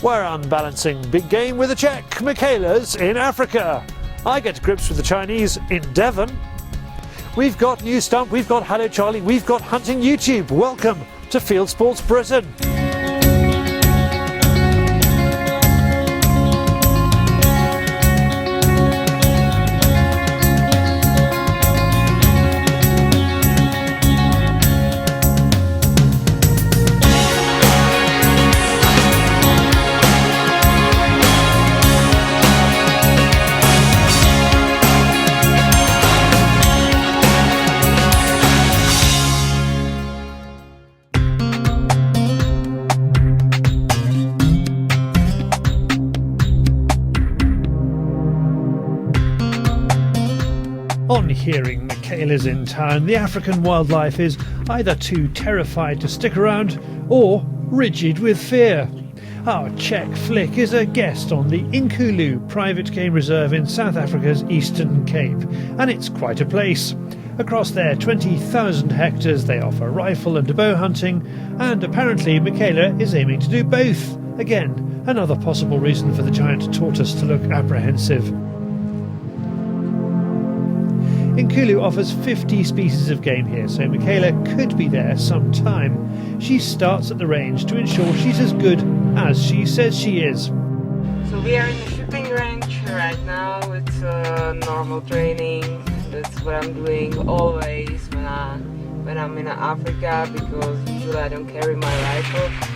We're unbalancing big game with the Czech Michaelas in Africa. I get to grips with the Chinese in Devon. We've got new Stump, we've got Hallo Charlie, we've got hunting YouTube. Welcome to Fieldsports Britain. On hearing Michaela's in town, the African wildlife is either too terrified to stick around or rigid with fear. Our Czech flick is a guest on the Impala private game reserve in South Africa's Eastern Cape, and it's quite a place. Across their 20,000 hectares they offer rifle and bow hunting, and apparently Michaela is aiming to do both. Again, another possible reason for the giant tortoise to look apprehensive. Impala offers 50 species of game here, so Michaela could be there some time. She starts at the range to ensure she's as good as she says she is. So we are in the shooting range right now. It's normal training. That's what I'm doing always when I'm in Africa, because usually I don't carry my rifle.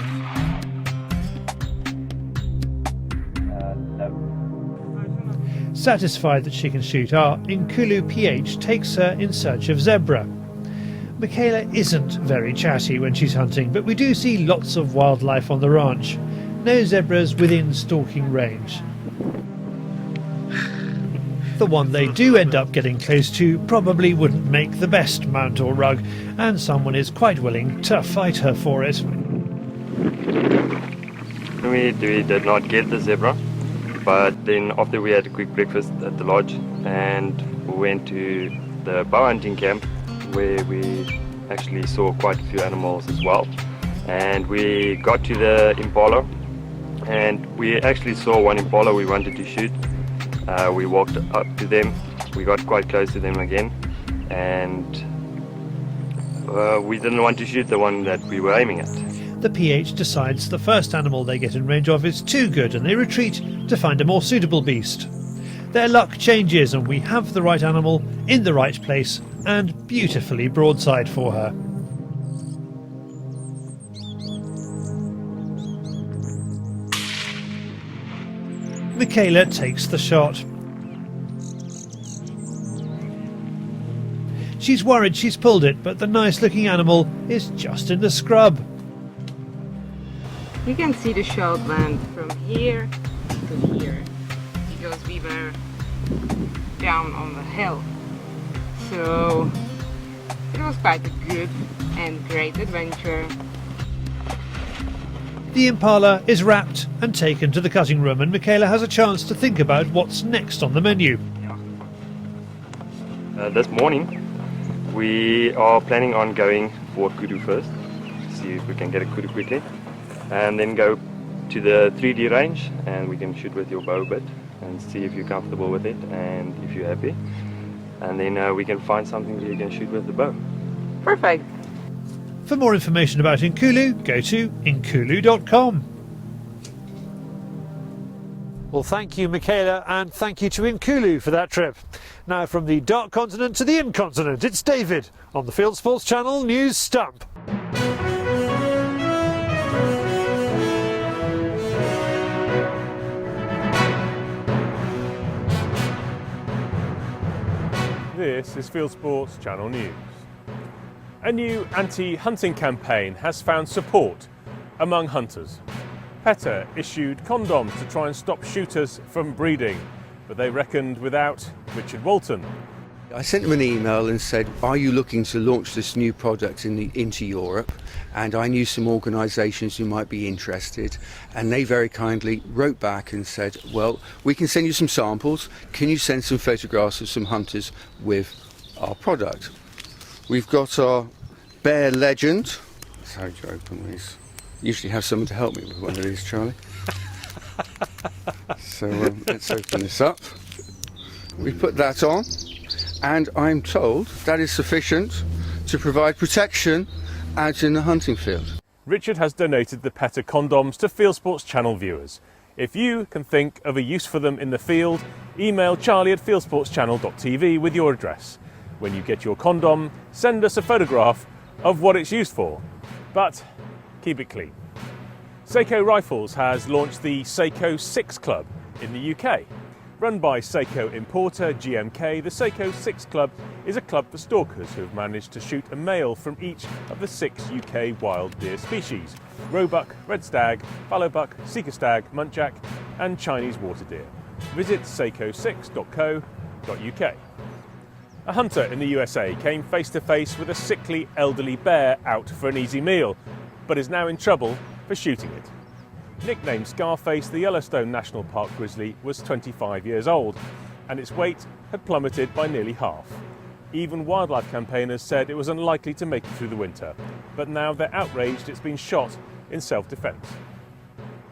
Satisfied that she can shoot, our Impala PH takes her in search of zebra. Michaela isn't very chatty when she's hunting, but we do see lots of wildlife on the ranch. No zebras within stalking range. The one they do end up getting close to probably wouldn't make the best mount or rug, and someone is quite willing to fight her for it. We did not get the zebra. But then after we had a quick breakfast at the lodge, and we went to the bow hunting camp where we actually saw quite a few animals as well. And we got to the Impala, and we actually saw one Impala we wanted to shoot. We walked up to them, we got quite close to them again, and we didn't want to shoot the one that we were aiming at. The PH decides the first animal they get in range of is too good, and they retreat to find a more suitable beast. Their luck changes and we have the right animal in the right place and beautifully broadside for her. Michaela takes the shot. She's worried she's pulled it, but the nice looking animal is just in the scrub. You can see the shot land from here to here, because we were down on the hill. So it was quite a good and great adventure. The Impala is wrapped and taken to the cutting room, and Michaela has a chance to think about what's next on the menu. This morning we are planning on going for kudu first, see if we can get a kudu quickly, and then go to the 3D range and we can shoot with your bow a bit and see if you're comfortable with it and if you're happy, and then we can find something that you can shoot with the bow. Perfect. For more information about Impala, go to Impala.com. Well, thank you, Michaela, and thank you to Impala for that trip. Now from the dark continent to the incontinent, it's David on the Fieldsports Channel News Stump. This is Fieldsports Channel News. A new anti-hunting campaign has found support among hunters. PETA issued condoms to try and stop shooters from breeding, but they reckoned without Richard Walton. I sent them an email and said, are you looking to launch this new product into Europe? And I knew some organisations who might be interested, and they very kindly wrote back and said, well, we can send you some samples. Can you send some photographs of some hunters with our product? We've got our Bear Legend. How do you open these? Usually have someone to help me with one of these, Charlie. So let's open this up. We put that on, and I'm told that is sufficient to provide protection out in the hunting field. Richard has donated the PETA condoms to Fieldsports Channel viewers. If you can think of a use for them in the field, email charlie@fieldsportschannel.tv with your address. When you get your condom, send us a photograph of what it's used for, but keep it clean. Seiko Rifles has launched the Seiko 6 Club in the UK. Run by Seiko importer GMK, the Seiko 6 Club is a club for stalkers who have managed to shoot a male from each of the 6 UK wild deer species: roebuck, red stag, fallow buck, seeker stag, muntjac and Chinese water deer. Visit seiko6.co.uk. A hunter in the USA came face to face with a sickly elderly bear out for an easy meal, but is now in trouble for shooting it. Nicknamed Scarface, the Yellowstone National Park grizzly was 25 years old, and its weight had plummeted by nearly half. Even wildlife campaigners said it was unlikely to make it through the winter, but now they're outraged it's been shot in self-defence.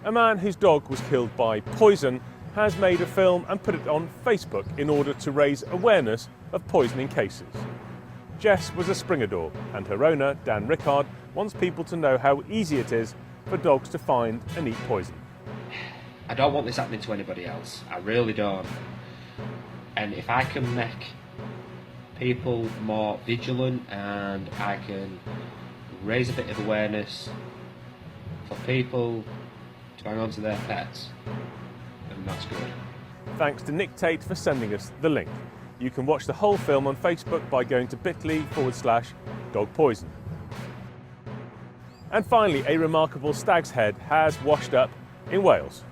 A man whose dog was killed by poison has made a film and put it on Facebook in order to raise awareness of poisoning cases. Jess was a Springer dog, and her owner, Dan Rickard, wants people to know how easy it is for dogs to find and eat poison. I don't want this happening to anybody else. I really don't. And if I can make people more vigilant and I can raise a bit of awareness for people to hang on to their pets, then that's good. Thanks to Nick Tate for sending us the link. You can watch the whole film on Facebook by going to bit.ly/dog poison. And finally, a remarkable stag's head has washed up in Wales.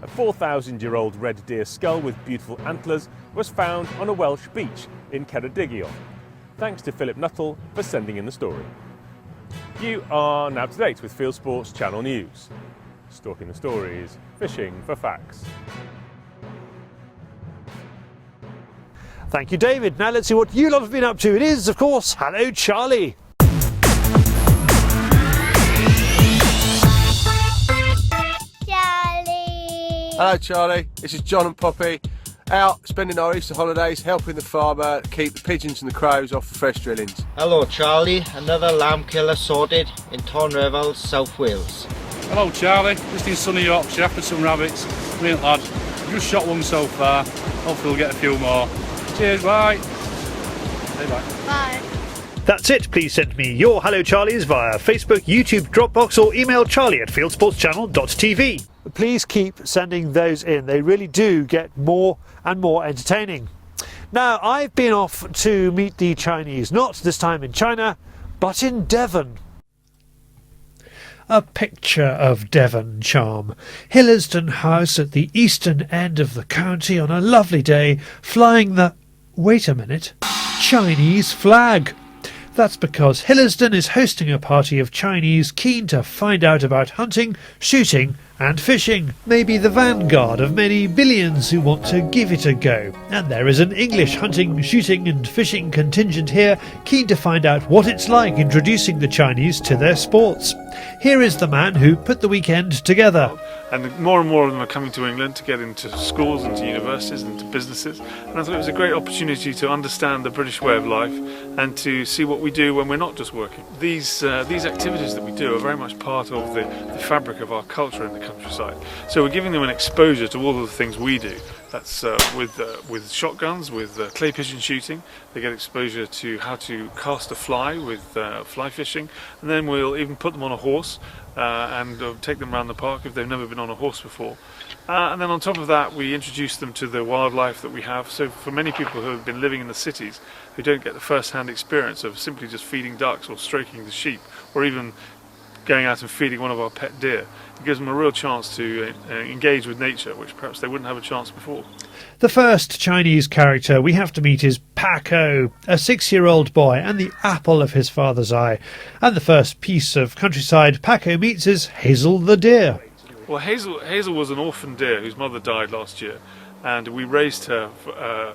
A 4,000-year-old red deer skull with beautiful antlers was found on a Welsh beach in Ceredigion. Thanks to Philip Nuttall for sending in the story. You are now up to date with Fieldsports Channel News. Stalking the stories, fishing for facts. Thank you, David. Now let's see what you lot have been up to. It is, of course, Hallo Charlie. Hello Charlie, this is John and Poppy, out spending our Easter holidays helping the farmer keep the pigeons and the crows off the fresh drillings. Hello Charlie, another lamb killer sorted in Tonrevel, South Wales. Hello Charlie, just in sunny Yorkshire after some rabbits. Brilliant lad, just shot one so far, hopefully we'll get a few more. Cheers, bye. Say bye. Bye. That's it. Please send me your Hello Charlies via Facebook, YouTube, Dropbox or email charlie@fieldsportschannel.tv. Please keep sending those in. They really do get more and more entertaining. Now, I've been off to meet the Chinese, not this time in China, but in Devon. A picture of Devon charm. Hillersdon House at the eastern end of the county on a lovely day, flying the, wait a minute, Chinese flag. That's because Hillersdon is hosting a party of Chinese keen to find out about hunting, shooting and fishing. Maybe the vanguard of many billions who want to give it a go. And there is an English hunting, shooting and fishing contingent here keen to find out what it's like introducing the Chinese to their sports. Here is the man who put the weekend together. And more and more of them are coming to England to get into schools and to universities and to businesses. And I thought it was a great opportunity to understand the British way of life and to see what we do when we're not just working. These activities that we do are very much part of the fabric of our culture in the countryside. So we're giving them an exposure to all of the things we do. That's with shotguns, with clay pigeon shooting. They get exposure to how to cast a fly with fly fishing, and then we'll even put them on a horse and take them around the park if they've never been on a horse before. And then on top of that, we introduce them to the wildlife that we have. So for many people who have been living in the cities, who don't get the first-hand experience of simply just feeding ducks or stroking the sheep, or even going out and feeding one of our pet deer, it gives them a real chance to engage with nature, which perhaps they wouldn't have a chance before. The first Chinese character we have to meet is Paco, a 6-year-old boy and the apple of his father's eye. And the first piece of countryside Paco meets is Hazel the deer. Well, Hazel was an orphan deer whose mother died last year, and we raised her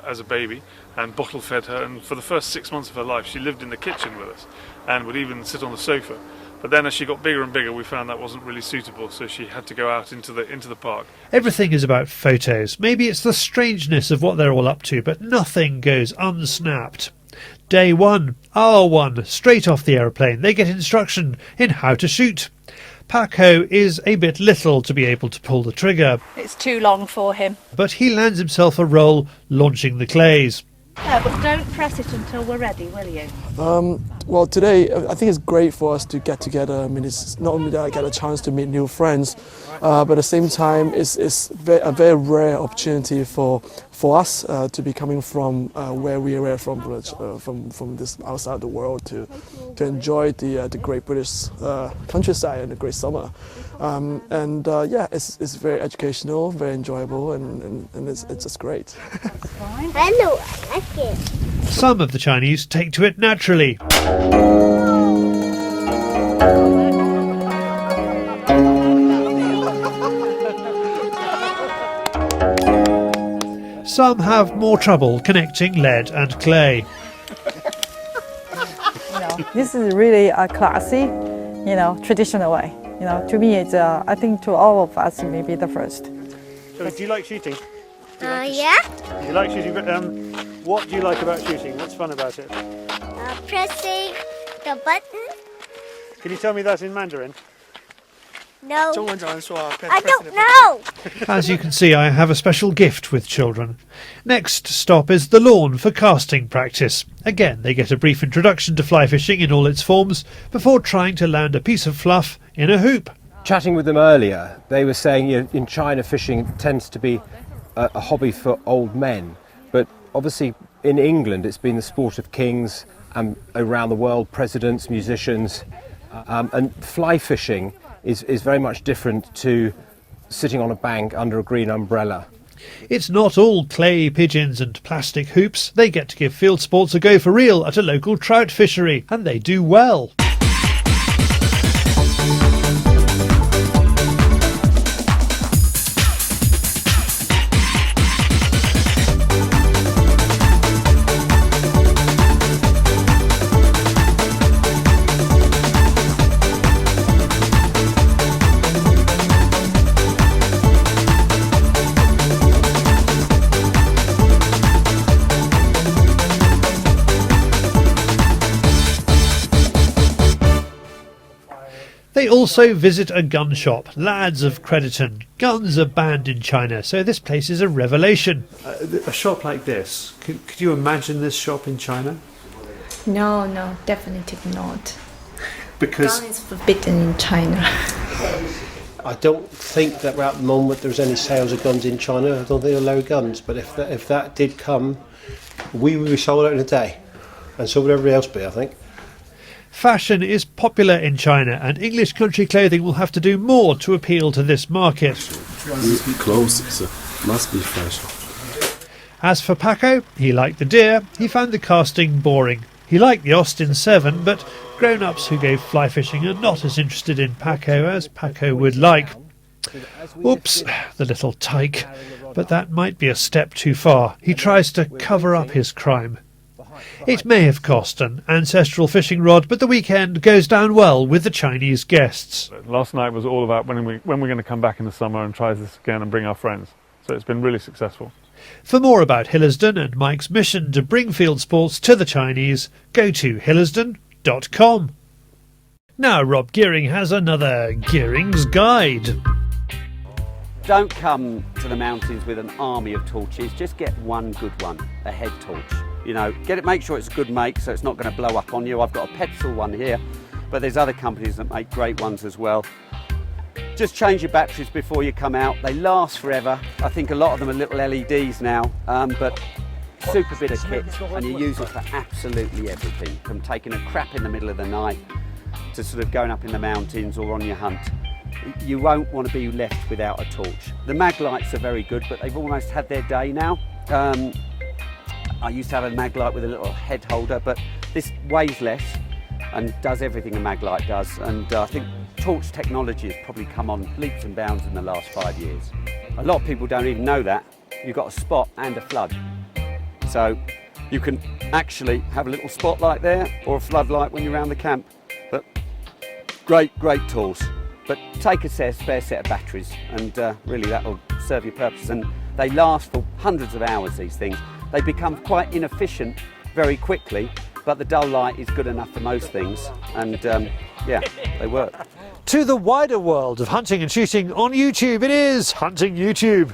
as a baby and bottle fed her, and for the first 6 months of her life she lived in the kitchen with us and would even sit on the sofa. But then as she got bigger and bigger, we found that wasn't really suitable, so she had to go out into the park. Everything is about photos. Maybe it's the strangeness of what they're all up to, but nothing goes unsnapped. Day 1, R1, straight off the aeroplane. They get instruction in how to shoot. Paco is a bit little to be able to pull the trigger, It's too long for him. but he lands himself a role launching the clays. No, but don't press it until we're ready, will you? Well, today I think it's great for us to get together. I mean, it's not only that I get a chance to meet new friends, but at the same time, it's a very rare opportunity for us to be coming from where we are from this outside the world to enjoy the great British countryside and the great summer. Yeah, it's very educational, very enjoyable, and it's just great. Hello, I like it. Some of the Chinese take to it naturally. Some have more trouble connecting lead and clay. This is really a classy, traditional way. To me, it's I think to all of us, maybe the first. So, do you like shooting? Yeah. You like shooting, but what do you like about shooting? What's fun about it? Pressing the button. Can you tell me that in Mandarin? No. I don't know. As you can see, I have a special gift with children. Next stop is the lawn for casting practice. Again, they get a brief introduction to fly fishing in all its forms before trying to land a piece of fluff in a hoop. Chatting with them earlier, they were saying in China fishing tends to be a hobby for old men, but obviously in England it's been the sport of kings and around the world, presidents, musicians, and fly fishing is very much different to sitting on a bank under a green umbrella. It's not all clay pigeons and plastic hoops. They get to give field sports a go for real at a local trout fishery, and they do well. They also visit a gun shop. Lads of Crediton. Guns are banned in China, so this place is a revelation. A shop like this, could you imagine this shop in China? No, definitely not. Because gun is forbidden in China. I don't think that at the moment there's any sales of guns in China. I don't think they allow guns, but if that did come, we would be sold out in a day, and so would everybody else be, I think. Fashion is popular in China, and English country clothing will have to do more to appeal to this market. Clothes, so must be fashion. As for Paco, he liked the deer, he found the casting boring. He liked the Austin 7, but grown-ups who go fly fishing are not as interested in Paco as Paco would like. Oops, the little tyke. But that might be a step too far. He tries to cover up his crime. It may have cost an ancestral fishing rod, but the weekend goes down well with the Chinese guests. Last night was all about when we're going to come back in the summer and try this again and bring our friends. So it's been really successful. For more about Hillersdon and Mike's mission to bring field sports to the Chinese, go to hillersdon.com. Now Rob Gearing has another Gearing's Guide. Don't come to the mountains with an army of torches, just get one good one, a head torch. Make sure it's a good make so it's not going to blow up on you. I've got a Petzl one here, but there's other companies that make great ones as well. Just change your batteries before you come out. They last forever. I think a lot of them are little LEDs now, but super bit of kit, and you use it for absolutely everything, from taking a crap in the middle of the night to sort of going up in the mountains or on your hunt. You won't want to be left without a torch. The mag lights are very good, but they've almost had their day now. I used to have a mag light with a little head holder, but this weighs less and does everything a mag light does. And I think torch technology has probably come on leaps and bounds in the last 5 years. A lot of people don't even know that. You've got a spot and a flood. So you can actually have a little spotlight there or a floodlight when you're around the camp. But great tools. But take a spare set of batteries and really that will serve your purpose. And they last for hundreds of hours, these things. They become quite inefficient very quickly, but the dull light is good enough for most things. And yeah, they work. To the wider world of hunting and shooting on YouTube, it is Hunting YouTube.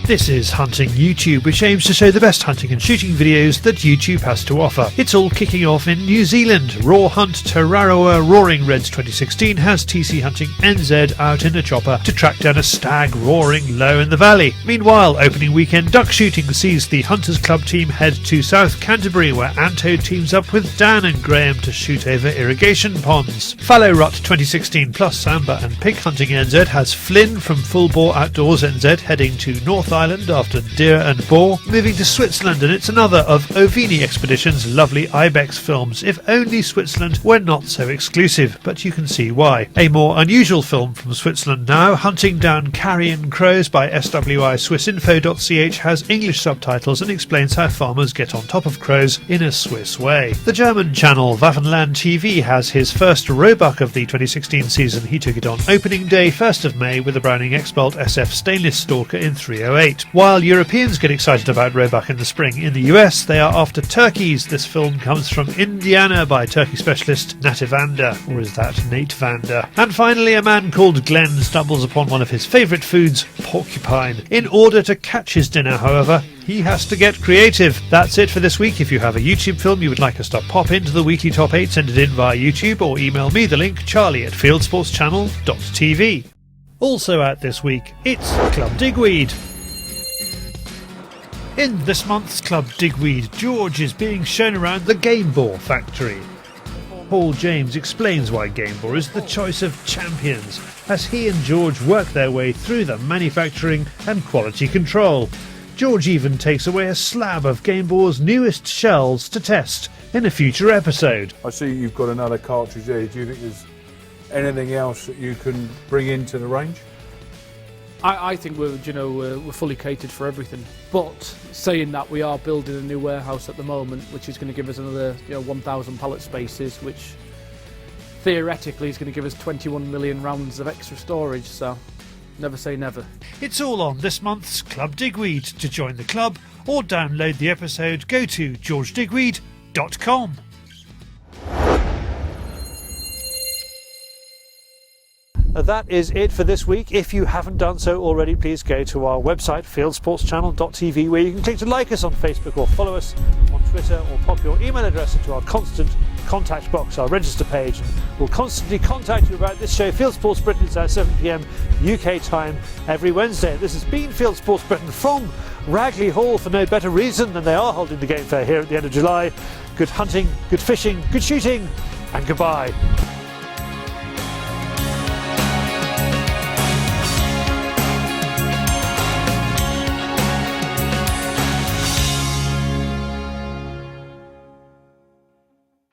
This is Hunting YouTube, which aims to show the best hunting and shooting videos that YouTube has to offer. It's all kicking off in New Zealand. Raw Hunt Tararoa Roaring Reds 2016 has TC Hunting NZ out in a chopper to track down a stag roaring low in the valley. Meanwhile, opening weekend duck shooting sees the Hunters Club team head to South Canterbury, where Anto teams up with Dan and Graham to shoot over irrigation ponds. Fallow Rut 2016 plus Samba and Pig Hunting NZ has Flynn from Full Bore Outdoors NZ heading to North Island after deer and boar, moving to Switzerland, and it's another of Ovini Expedition's lovely ibex films. If only Switzerland were not so exclusive, but you can see why. A more unusual film from Switzerland now, Hunting Down Carrion Crows by SWI-Swissinfo.ch has English subtitles and explains how farmers get on top of crows in a Swiss way. The German channel Waffenland TV has his first roebuck of the 2016 season. He took it on opening day, 1st of May, with a Browning X-Bolt SF Stainless Stalker in 308. While Europeans get excited about roebuck in the spring, in the US they are after turkeys. This film comes from Indiana by turkey specialist Nate Vander, or is that Nate Vander? And finally, a man called Glenn stumbles upon one of his favourite foods, porcupine. In order to catch his dinner, however, he has to get creative. That's it for this week. If you have a YouTube film you would like us to pop into the weekly top 8, send it in via YouTube or email me the link, charlie@fieldsportschannel.tv. Also out this week, it's Club Digweed. In this month's Club Digweed, George is being shown around the Game Bore factory. Paul James explains why Game Bore is the choice of champions, as he and George work their way through the manufacturing and quality control. George even takes away a slab of Game Bore's newest shells to test in a future episode. I see you've got another cartridge there. Do you think there's anything else that you can bring into the range? I think we're fully catered for everything. But saying that, we are building a new warehouse at the moment, which is going to give us another 1,000 pallet spaces, which theoretically is going to give us 21 million rounds of extra storage. So never say never. It's all on this month's Club Digweed. To join the club or download the episode, go to georgedigweed.com. That is it for this week. If you haven't done so already, please go to our website, fieldsportschannel.tv, where you can click to like us on Facebook or follow us on Twitter, or pop your email address into our constant contact box, our register page. We'll constantly contact you about this show. Field Sports Britain is at 7 p.m. UK time every Wednesday. This has been Field Sports Britain from Ragley Hall, for no better reason than they are holding the game fair here at the end of July. Good hunting, good fishing, good shooting, and goodbye.